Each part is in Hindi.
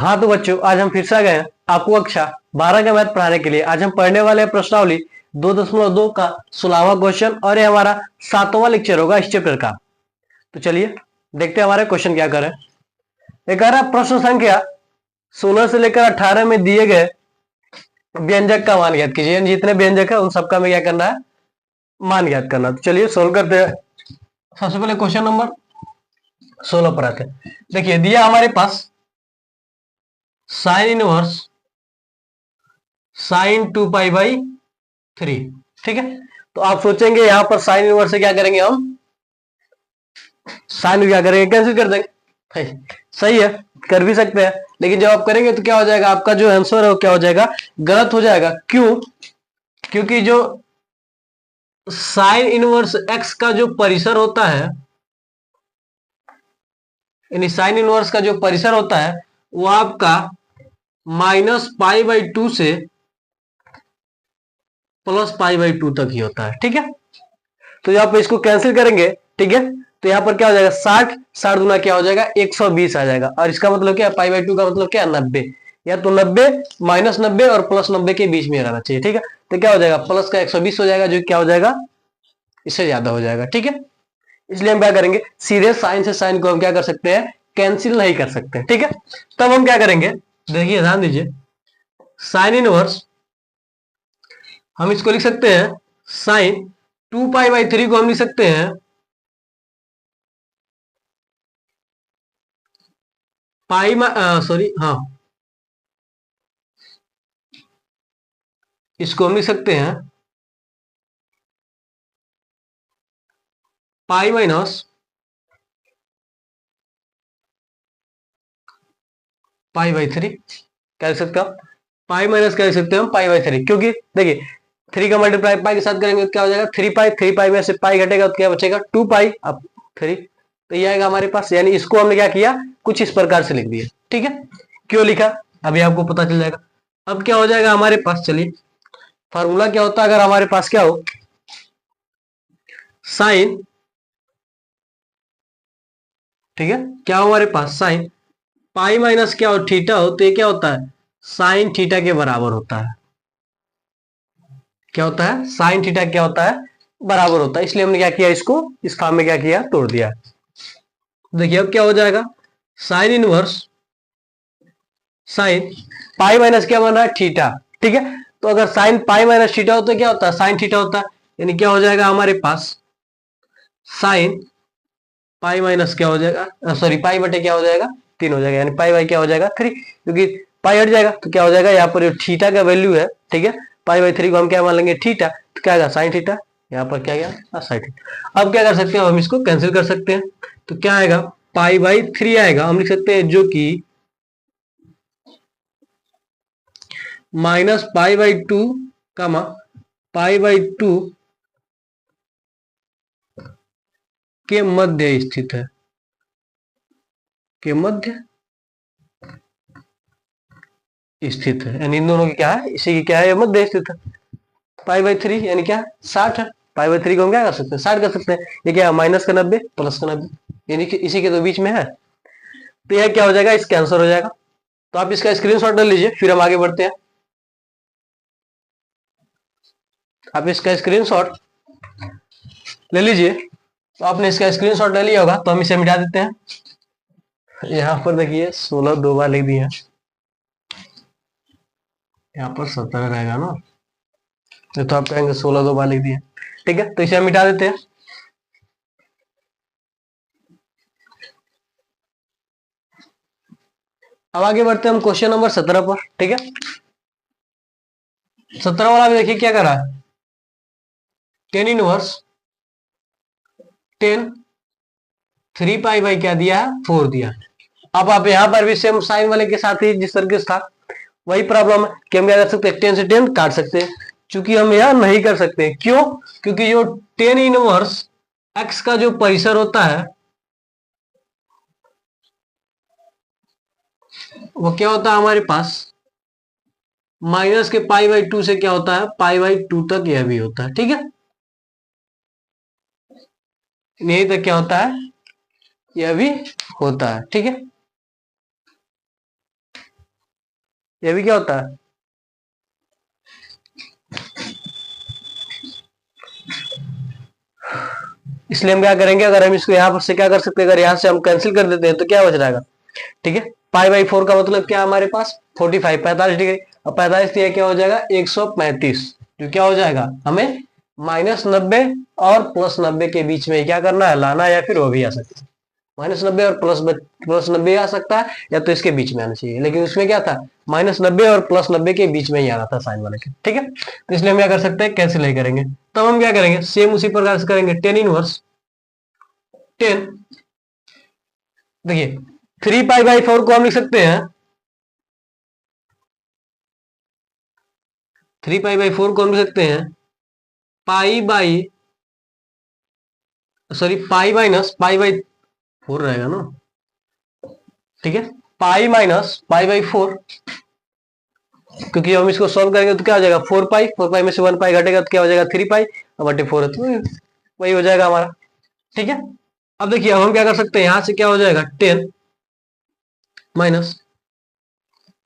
हाँ तो बच्चों, आज हम फिर से आ गए हैं आपको कक्षा 12 का मैथ पढ़ाने के लिए। आज हम पढ़ने वाले हैं प्रश्नावली 2.2 का 16वां क्वेश्चन, और ये हमारा 7वां लेक्चर होगा इस चैप्टर का। तो चलिए देखते हैं हमारे क्वेश्चन क्या करें। एक कह रहा है, प्रश्न संख्या 16 से लेकर 18 में दिए गए व्यंजक का मान ज्ञात कीजिए। जितने व्यंजक है उन सबका हमें क्या करना है, मान ज्ञात करना। तो चलिए सोल्व करते हैं। सबसे पहले क्वेश्चन नंबर 16 पर आते हैं। देखिए दिया हमारे पास साइन इनवर्स साइन 2π/3, ठीक है। तो आप सोचेंगे यहां पर साइन इनवर्स से क्या करेंगे, हम साइन क्या करेंगे, कैंसिल कर देंगे। सही है, कर भी सकते हैं, लेकिन जब आप करेंगे तो क्या हो जाएगा, आपका जो आंसर है वो क्या हो जाएगा, गलत हो जाएगा। क्यों? क्योंकि जो साइन इनवर्स एक्स का जो परिसर होता है, यानी साइन इनवर्स का जो परिसर होता है वो आपका -π/2 से +π/2 तक ही होता है, ठीक है। तो यहाँ पे इसको कैंसिल करेंगे, ठीक है। तो यहाँ पर क्या हो जाएगा, 60 60 गुना क्या हो जाएगा, 120 आ जाएगा। और इसका मतलब क्या है, π/2 का मतलब क्या है, 90। या तो 90 -90 और +90 के बीच में रहना चाहिए, ठीक है। तो क्या हो जाएगा, प्लस का 120 हो जाएगा, जो क्या हो जाएगा, इससे ज्यादा हो जाएगा, ठीक है। इसलिए हम क्या करेंगे, सीधे साइन से साइन को हम क्या कर सकते हैं, कैंसिल नहीं कर सकते, ठीक है। तब हम क्या करेंगे, देखिए ध्यान दीजिए, साइन इनवर्स हम इसको लिख सकते हैं, साइन 2π/3 को हम लिख सकते हैं हाँ, इसको हम लिख सकते हैं π-π/3। क्या लिख सकते हो, पाई माइनस क्या लिख सकते हैं हम, π/3। क्योंकि देखिए 3 का मल्टीप्लाई पाई के साथ करेंगे तो क्या हो जाएगा, 3π। 3π में से पाई घटेगा तो क्या बचेगा, 2π। अब 3 तो ये आएगा हमारे पास। यानी इसको हमने क्या किया, कुछ इस प्रकार से लिख दिया, ठीक है। क्यों लिखा, अभी आपको पता चल जाएगा। अब क्या हो जाएगा हमारे पास, चलिए फार्मूला क्या होता है, अगर हमारे पास क्या हो, साइन, ठीक है, क्या हो हमारे पास, साइन पाई माइनस क्या हो, थीटा हो, तो ये क्या होता है, साइन थीटा के बराबर होता है। क्या होता है, साइन थीटा क्या होता है, बराबर होता है। इसलिए हमने क्या किया, इसको इस फॉर्म में क्या किया, तोड़ दिया। देखिए अब क्या हो जाएगा, sine inverse sine pi minus क्या बन रहा है, थीटा, ठीक है। तो अगर साइन पाई माइनस थीटा होता है, क्या होता है, साइन थीटा होता है। यानी क्या हो जाएगा हमारे पास, साइन पाई माइनस क्या हो जाएगा, सॉरी पाई बटे क्या हो जाएगा, 3 हो जाएगा। यानी पाई बाई क्या हो जाएगा, 3। क्योंकि पाई हट जाएगा तो क्या हो जाएगा, यहाँ पर जो थीटा का वैल्यू है, ठीक है, π/3 को हम क्या मान लेंगे, थीटा। तो क्या आएगा, साइन थीटा। यहाँ पर क्या गया, साइन थीटा। अब क्या कर सकते हैं, हम इसको कैंसिल कर सकते हैं। तो क्या आएगा, π/3 आएगा। हम लिख सकते हैं जो कि -π/2 कमा π/2 के मध्य स्थित है, के मध्य स्थित है। यानी इन दोनों की क्या है, इसी की क्या है, मध्य स्थित है। π/3 यानी क्या, 60 है। π/3 को हम क्या कर सकते हैं, 60 कर सकते हैं। ये क्या है, माइनस का 90 प्लस का 90, यानी कि इसी के तो बीच में है। तो यह क्या हो जाएगा, इसका आंसर हो जाएगा। तो आप इसका स्क्रीनशॉट ले लीजिए, फिर हम आगे बढ़ते हैं। आप इसका स्क्रीनशॉट ले लीजिए। तो आपने इसका स्क्रीनशॉट ले लिया होगा, तो हम इसे मिटा देते हैं। यहाँ पर देखिए 16 दो बार लिख दिए हैं, यहाँ पर 17 रहेगा ना, तो आप कहेंगे 16 दो बार लिख दिए, ठीक है। तो इसे हम मिटा देते हैं। अब आगे बढ़ते हैं हम क्वेश्चन नंबर 17 पर, ठीक है। 17 वाला भी देखिए क्या कर रहा है, टेन इनवर्स 10 3π क्या दिया है, 4 दिया। अब आप यहाँ पर भी सेम साइन वाले के साथ ही जिस तरीके से था वही प्रॉब्लम है कि हम क्या कर सकते हैं, 10 से 10 काट सकते हैं। चूंकि हम यह नहीं कर सकते, क्यों, क्योंकि जो 10 इनवर्स एक्स का जो परिसर होता है वो क्या होता है हमारे पास, माइनस के π/2 से क्या होता है, π/2 तक यह भी होता है, ठीक है। यही तक क्या होता है, यह भी होता है, ठीक है। ये भी क्या होता है, इसलिए हम क्या करेंगे, अगर हम इसको यहाँ पर से क्या कर सकते हैं, अगर यहाँ से हम कैंसिल कर देते हैं तो क्या बच जाएगा, ठीक है। पाई बाई 4 का मतलब क्या है हमारे पास 45, 45 डिग्री। अब 45 दिया क्या हो जाएगा 135, जो क्या हो जाएगा हमें -90 और +90 के बीच में क्या करना है, लाना है, या फिर वो भी आ सकता है -90 और +90 आ सकता है, या तो इसके बीच में आना चाहिए, लेकिन उसमें क्या था -90 और +90 के बीच में ही आना था साइन वाले के, ठीक है। तो इसलिए हम क्या कर सकते हैं, कैंसिल नहीं करेंगे। तब हम क्या करेंगे, सेम उसी प्रकार से करेंगे, टेन इनवर्स 10, देखिए 3 पाई बाई 4 को हम लिख सकते हैं, 3 पाई बाई 4 को हम लिख सकते हैं pi by, sorry pi minus pi by 4 रहेगा ना, ठीक है, पाई माइनस पाई बाई 4, क्योंकि हम इसको सॉल्व करेंगे तो क्या हो जाएगा 4 पाई, 4 पाई में से 1 पाई घटेगा तो क्या हो जाएगा 3 पाई, अब बटे 4 है तो वही हो जाएगा हमारा, ठीक है। अब देखिए अब हम क्या कर सकते हैं, यहां से क्या हो जाएगा 10 माइनस,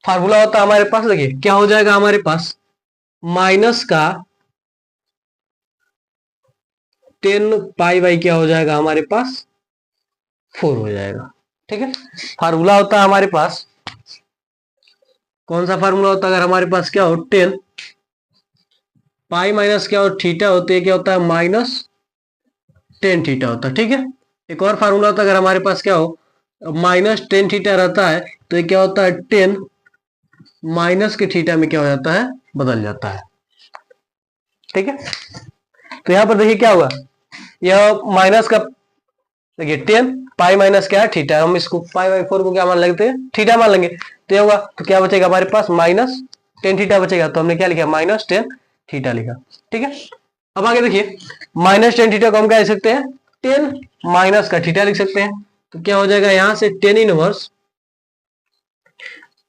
फार्मूला होता है हमारे पास, देखिए क्या हो जाएगा हमारे पास, माइनस का 10 पाई बाई क्या हो जाएगा हमारे पास 4 हो जाएगा, ठीक है। फार्मूला होता है हमारे पास, कौन सा फार्मूला होता है, अगर हमारे पास क्या हो 10 पाई माइनस क्या हो थीटा होते है, क्या होता है -10 थीटा होता है, ठीक है। एक और फार्मूला होता है, अगर हमारे पास क्या हो -10 थीटा रहता है तो ये क्या होता है 10 माइनस के थीटा में क्या हो जाता है, बदल जाता है, ठीक है। तो यहां पर देखिए क्या हुआ, यह माइनस का, देखिए 10 पाई माइनस क्या है थीटा, हम इसको पाई बाई 4 को क्या मान लेते हैं, थीटा मान लेंगे, तो होगा तो क्या बचेगा हमारे पास -10 थीटा बचेगा, तो हमने क्या लिखा -10 थीटा लिखा, ठीक है। अब आगे देखिए -10 थीटा को हम क्या लिख सकते हैं, 10 माइनस का थीटा लिख सकते हैं, तो क्या हो जाएगा यहां से 10 इनवर्स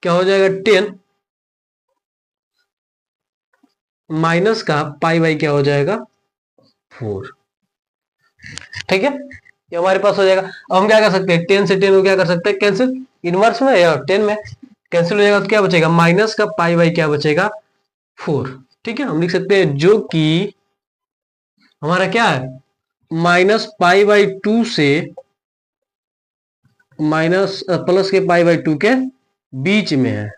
क्या हो जाएगा 10 माइनस का पाई बाई क्या हो जाएगा 4, ठीक है, ये हमारे पास हो जाएगा। अब हम क्या कर सकते हैं, 10 से 10 को क्या कर सकते हैं कैंसिल, इनवर्स में या 10 में कैंसिल हो जाएगा, तो क्या बचेगा माइनस का पाई बाई क्या बचेगा 4, ठीक है। हम लिख सकते हैं जो कि हमारा क्या है -पाई/2 से माइनस प्लस के पाई/2 के बीच में है,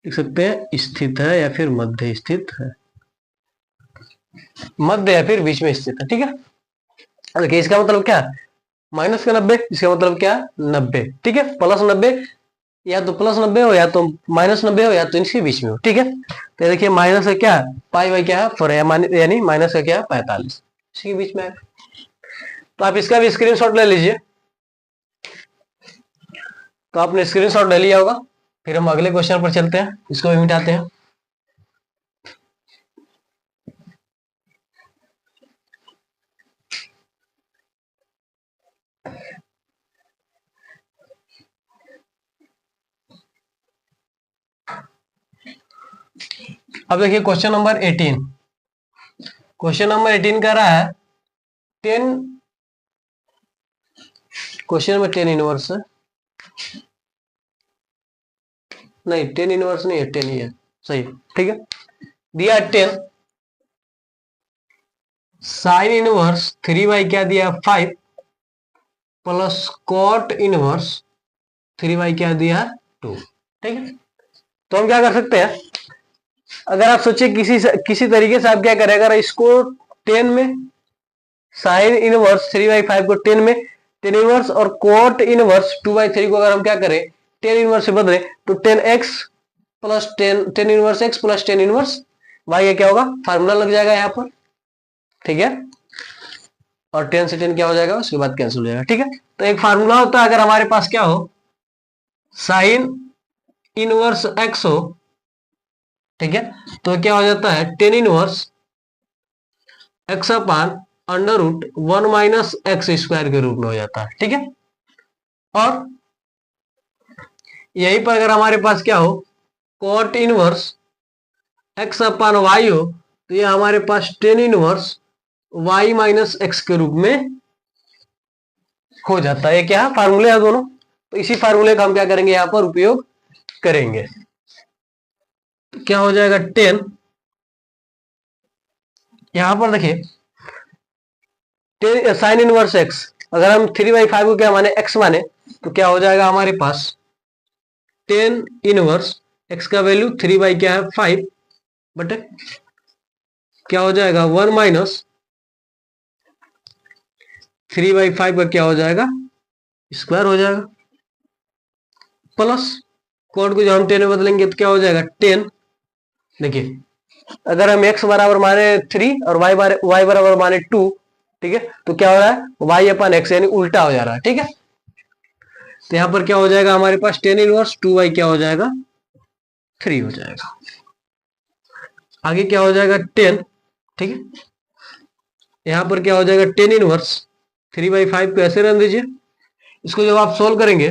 लिख सकते हैं स्थित है या फिर मध्य स्थित है, मध्य या फिर बीच में स्थित है, ठीक है। देखिए इसका मतलब क्या है माइनस का 90, इसका मतलब क्या है 90, ठीक है, +90 या तो +90 हो या तो -90 हो या तो इनके बीच में हो, ठीक है। तो देखिए माइनस का क्या है पाई बाई क्या है 4 यानी माइनस का क्या है 45, इसके बीच में है। तो आप इसका भी स्क्रीनशॉट ले लीजिए, तो आपने स्क्रीनशॉट ले लिया होगा। फिर हम अगले क्वेश्चन पर चलते हैं, इसको भी मिटाते हैं। अब देखिए क्वेश्चन नंबर 18, क्वेश्चन नंबर 18 कह रहा है 10, क्वेश्चन में 10 इनवर्स है, नहीं 10 इनवर्स नहीं है 10 ही है, सही है, ठीक है। दिया 10 साइन इनवर्स 3 बाई क्या दिया 5 प्लस कॉट इनवर्स 3 बाई क्या दिया 2, ठीक है। तो हम क्या कर सकते हैं, अगर आप सोचिए किसी तरीके से आप क्या करें, अगर इसको 10 में साइन इनवर्स 3/5 को 10 में 10 इनवर्स और कोट इनवर्स 2/3 को अगर हम क्या करें 10 इनवर्स से बदले तो 10x plus 10 inverse x plus 10 inverse y का क्या होगा, फार्मूला लग जाएगा यहाँ पर, ठीक है। और 10 से 10 क्या हो जाएगा उसके बाद कैंसिल हो जाएगा, ठीक है। तो एक फार्मूला होता है, अगर हमारे पास क्या हो साइन इनवर्स x हो, ठीक है, तो क्या हो जाता है 10 इनवर्स x अपान √1 माइनस एक्स स्क्वायर के रूप में हो जाता है, ठीक है। और यहीं पर अगर हमारे पास क्या हो cot inverse x upon y हो, तो ये हमारे पास 10 इनवर्स y माइनस एक्स के रूप में हो जाता है। ये क्या है फार्मूले है दोनों, तो इसी फार्मूले का हम क्या करेंगे, यहाँ पर उपयोग करेंगे। तो क्या हो जाएगा 10, यहां पर देखिए 10 साइन इनवर्स एक्स, अगर हम 3/5 को क्या माने, एक्स माने, तो क्या हो जाएगा हमारे पास 10 इनवर्स एक्स का वैल्यू 3 बाई क्या है 5 बटे क्या हो जाएगा 1 माइनस 3/5 का क्या हो जाएगा स्क्वायर हो जाएगा, प्लस कोड को जो हम 10 में बदलेंगे तो क्या हो जाएगा 10। देखिए अगर हम x बराबर माने 3 और y बराबर माने 2, ठीक है, तो क्या हो रहा है y अपन x यानी उल्टा हो जा रहा है, ठीक है। तो यहां पर क्या हो जाएगा हमारे पास 10 इनवर्स 2y क्या हो जाएगा 3 हो जाएगा। आगे क्या हो जाएगा 10, ठीक है, यहां पर क्या हो जाएगा 10 इनवर्स 3/5 को ऐसे रन दीजिए। इसको जब आप सोल्व करेंगे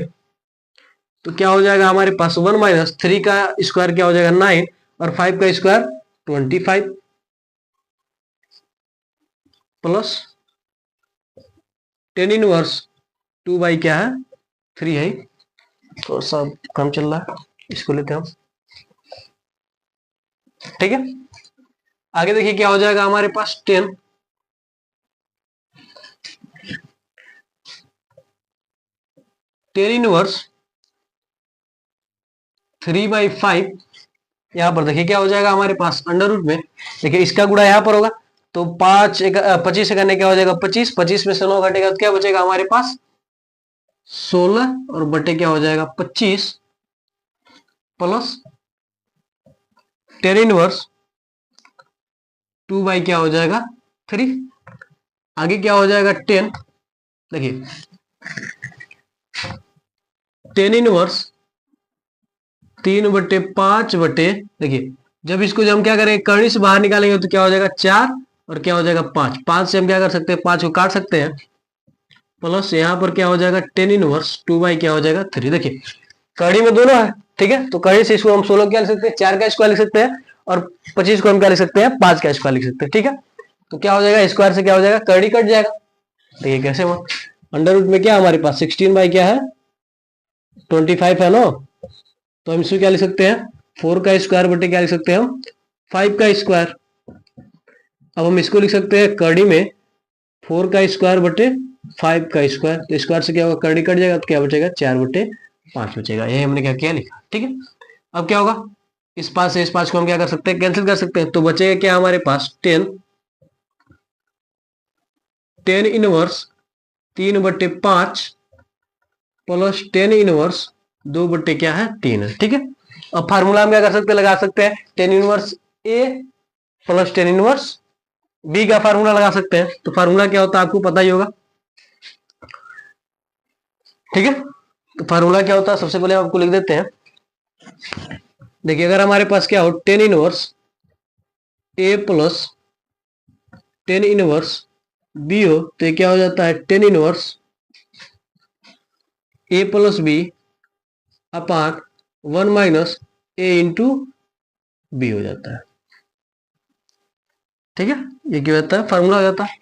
तो क्या हो जाएगा हमारे पास 1 माइनस 3 का स्क्वायर क्या हो जाएगा 9 और 5 का स्क्वायर 25 प्लस 10 इनवर्स 2 बाई क्या है 3 है, तो सब कम चल रहा है, इसको लेते हैं हम, ठीक है। आगे देखिए क्या हो जाएगा हमारे पास 10 इनवर्स 3/5, यहां पर देखिए क्या हो जाएगा हमारे पास अंडर रूट में, देखिए इसका गुणा यहां पर होगा तो 25 से करने क्या हो जाएगा 25, 25 में से 9 घटेगा तो क्या बचेगा हमारे पास 16 और बटे क्या हो जाएगा 25 प्लस 10 इनवर्स 2 बाई क्या हो जाएगा 3। आगे क्या हो जाएगा 10, देखिए 10 इनवर्स 3/5 बटे, देखिए जब इसको जब हम क्या करेंगे करनी से बाहर निकालेंगे तो क्या हो जाएगा 4 और क्या हो जाएगा 5, 5 से हम क्या कर सकते हैं 5 को काट सकते हैं, प्लस यहाँ पर क्या हो जाएगा 10 इनवर्स 2 बाई क्या हो जाएगा 3। देखिए कड़ी में दोनों है, ठीक है, तो कड़ी से इसको हम 16 क्या लिख सकते हैं 4 का स्क्वायर लिख सकते हैं और 25 को हम क्या लिख सकते हैं 5 का स्क्वायर लिख सकते हैं, ठीक है। तो क्या हो जाएगा स्क्वायर से क्या हो जाएगा कड़ी कट जाएगा, देखिए कैसे हुआ, अंडर रूट में क्या हमारे पास 16 बाई क्या है 25 है ना, तो हम इसको क्या लिख सकते हैं 4 का स्क्वायर बटे क्या लिख सकते हैं हम 5 का स्क्वायर। अब हम इसको लिख सकते हैं कड़ी में 4 का स्क्वायर बटे 5 का स्क्वायर, तो स्क्वायर से क्या होगा कड़ी कट जाएगा तो क्या बचेगा 4/5 बचेगा, यही हमने क्या किया लिखा, ठीक है। अब क्या होगा इस 5 से इस 5 को हम क्या कर सकते हैं कैंसिल कर सकते हैं, तो बचेगा क्या हमारे पास 10 इनवर्स 3/5 प्लस 10 इनवर्स 2 बटे क्या है 3 है, ठीक है। अब फार्मूला हम क्या कर सकते हैं लगा सकते हैं 10 इनवर्स ए प्लस 10 इनवर्स बी का फार्मूला लगा सकते हैं, तो फार्मूला क्या होता है आपको पता ही होगा, ठीक है। तो फार्मूला क्या होता है सबसे पहले आपको लिख देते हैं, देखिए अगर हमारे पास क्या हो 10 इनवर्स ए प्लस 10 इनवर्स बी हो तो ये क्या हो जाता है 10 इनवर्स ए प्लस बी अपान 1 माइनस ए इंटू बी हो जाता है, ठीक है। ये क्या होता है फार्मूला हो जाता है।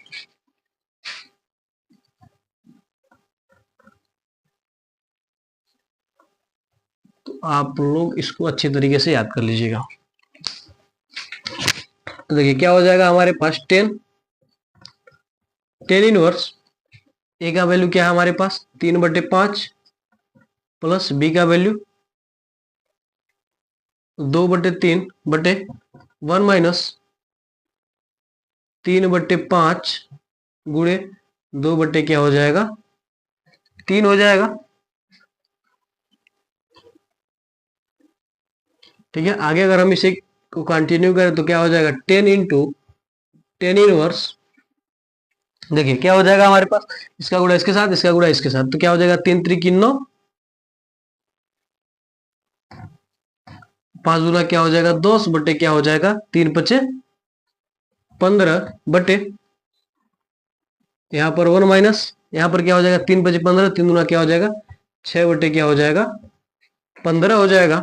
तो आप लोग इसको अच्छे तरीके से याद कर लीजिएगा। तो देखिए क्या हो जाएगा हमारे पास 10 इनवर्स ए का वैल्यू क्या है हमारे पास 3/5 प्लस बी का वैल्यू 2/3 बटे 1 माइनस 3/5 गुणे 2 बटे क्या हो जाएगा 3 हो जाएगा, ठीक है। आगे अगर हम इसे को कंटिन्यू करें तो क्या हो जाएगा 10 इंटू 10 इनवर्स, देखिए क्या हो जाएगा हमारे पास इसका गुणा इसके साथ इसका गुणा इसके साथ, तो क्या हो जाएगा 3 3 9 5 गुना क्या हो जाएगा 10 बटे क्या हो जाएगा 3 5 15 बटे यहाँ पर 1 माइनस यहाँ पर क्या हो जाएगा 3 5 15 3 गुना क्या हो जाएगा 6 बटे क्या हो जाएगा 15 हो जाएगा।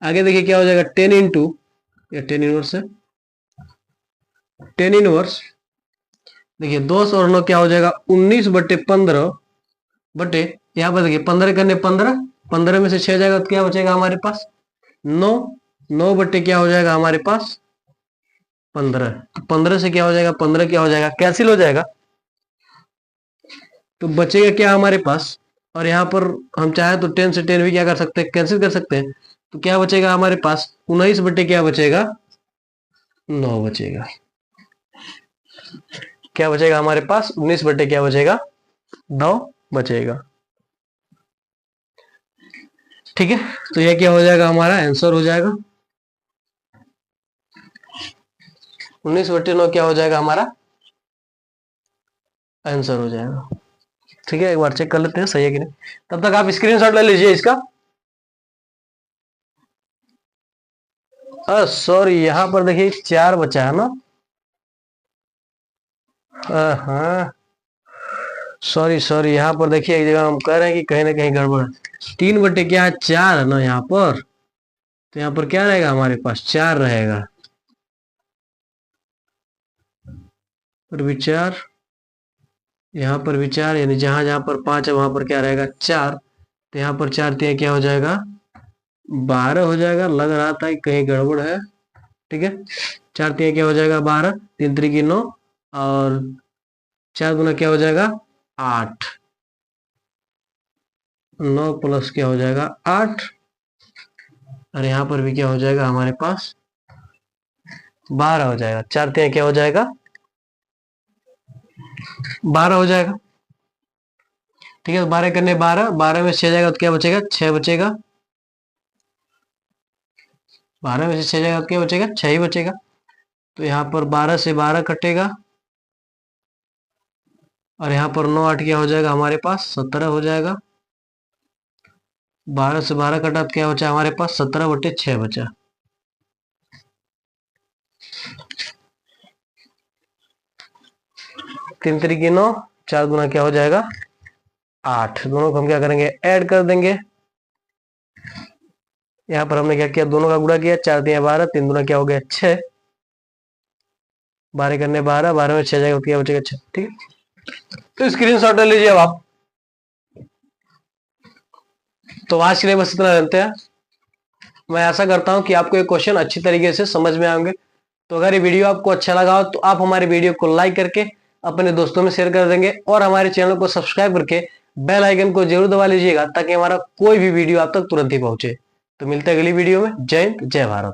आगे देखिए क्या हो जाएगा 10 इंटू या 10 इनवर्स है 10 इनवर्स, देखिए 2 और 9 क्या हो जाएगा 19/15 बटे यहाँ पर देखिए 15 करने 15, 15 में से 6 जाएगा तो क्या बचेगा हमारे पास 9, 9 बट्टे क्या हो जाएगा हमारे पास 15। तो 15 से क्या हो जाएगा, 15 क्या हो जाएगा, कैंसिल हो जाएगा। तो बचेगा क्या हमारे पास, और यहाँ पर हम चाहे तो 10 से 10 भी क्या कर सकते हैं, कैंसिल कर सकते हैं। तो क्या बचेगा हमारे पास 19 बट्टे क्या बचेगा 9 बचेगा। क्या बचेगा हमारे पास 19 बट्टे क्या बचेगा 9 बचेगा। ठीक है, तो यह क्या हो जाएगा हमारा आंसर हो जाएगा 19 बट्टे 9 क्या हो जाएगा हमारा आंसर हो जाएगा। ठीक है, एक बार चेक कर लेते हैं सही है कि नहीं। तब तक आप स्क्रीनशॉट ले लीजिए इसका। सॉरी, यहां पर देखिए 4 बचा है ना। हाँ सॉरी सॉरी, यहाँ पर देखिए एक जगह हम कह रहे हैं कि कहीं ना कहीं गड़बड़ है। 3 बटे क्या है 4 है ना यहाँ पर, तो यहाँ पर क्या रहेगा हमारे पास 4 रहेगा। पर विचार, यहाँ पर विचार यानी जहां जहां पर 5 है वहां पर क्या रहेगा 4। तो यहाँ पर 4 3 क्या हो जाएगा 12 हो जाएगा। लग रहा था कि कहीं गड़बड़ है। ठीक है, 4 3 क्या हो जाएगा 12, 3 3 की 9, और 4 गुना क्या हो जाएगा 8, 9 प्लस क्या हो जाएगा 8, और यहाँ पर भी क्या हो जाएगा हमारे पास 12 हो जाएगा। 4 3 क्या हो जाएगा 12 हो जाएगा। ठीक है, तो 12 करने 12, 12 में 6 जाएगा तो क्या बचेगा 6 बचेगा। 12 में से 6 जाएगा तो क्या बचेगा 6 ही बचेगा। तो यहाँ पर 12 से 12 कटेगा, और यहाँ पर 9 8 क्या हो जाएगा हमारे पास 17 हो जाएगा। 12 से 12 कटा तो क्या बचा हमारे पास 17 बटे 6 बचा। 3 3 की 9, 4 गुना क्या हो जाएगा 8। दोनों को हम क्या करेंगे ऐड कर देंगे। यहाँ पर हमने क्या किया दोनों का गुणा किया, 4 3 12, 3 गुना क्या हो गया 6, 12 करने 12, 12 में 6 जाएगा तो क्या बचेगा 6। ठीक है, तो स्क्रीनशॉट ले लीजिए अब आप। तो आज के लिए बस इतना जानते हैं। मैं आशा करता हूं कि आपको ये क्वेश्चन अच्छी तरीके से समझ में आएंगे। तो अगर ये वीडियो आपको अच्छा लगा हो तो आप हमारे वीडियो को लाइक करके अपने दोस्तों में शेयर कर देंगे, और हमारे चैनल को सब्सक्राइब करके बेल आइकन को जरूर दबा लीजिएगा ताकि हमारा कोई भी वीडियो आप तक तुरंत ही पहुंचे। तो मिलते हैं अगली वीडियो में। जय हिंद, जय भारत।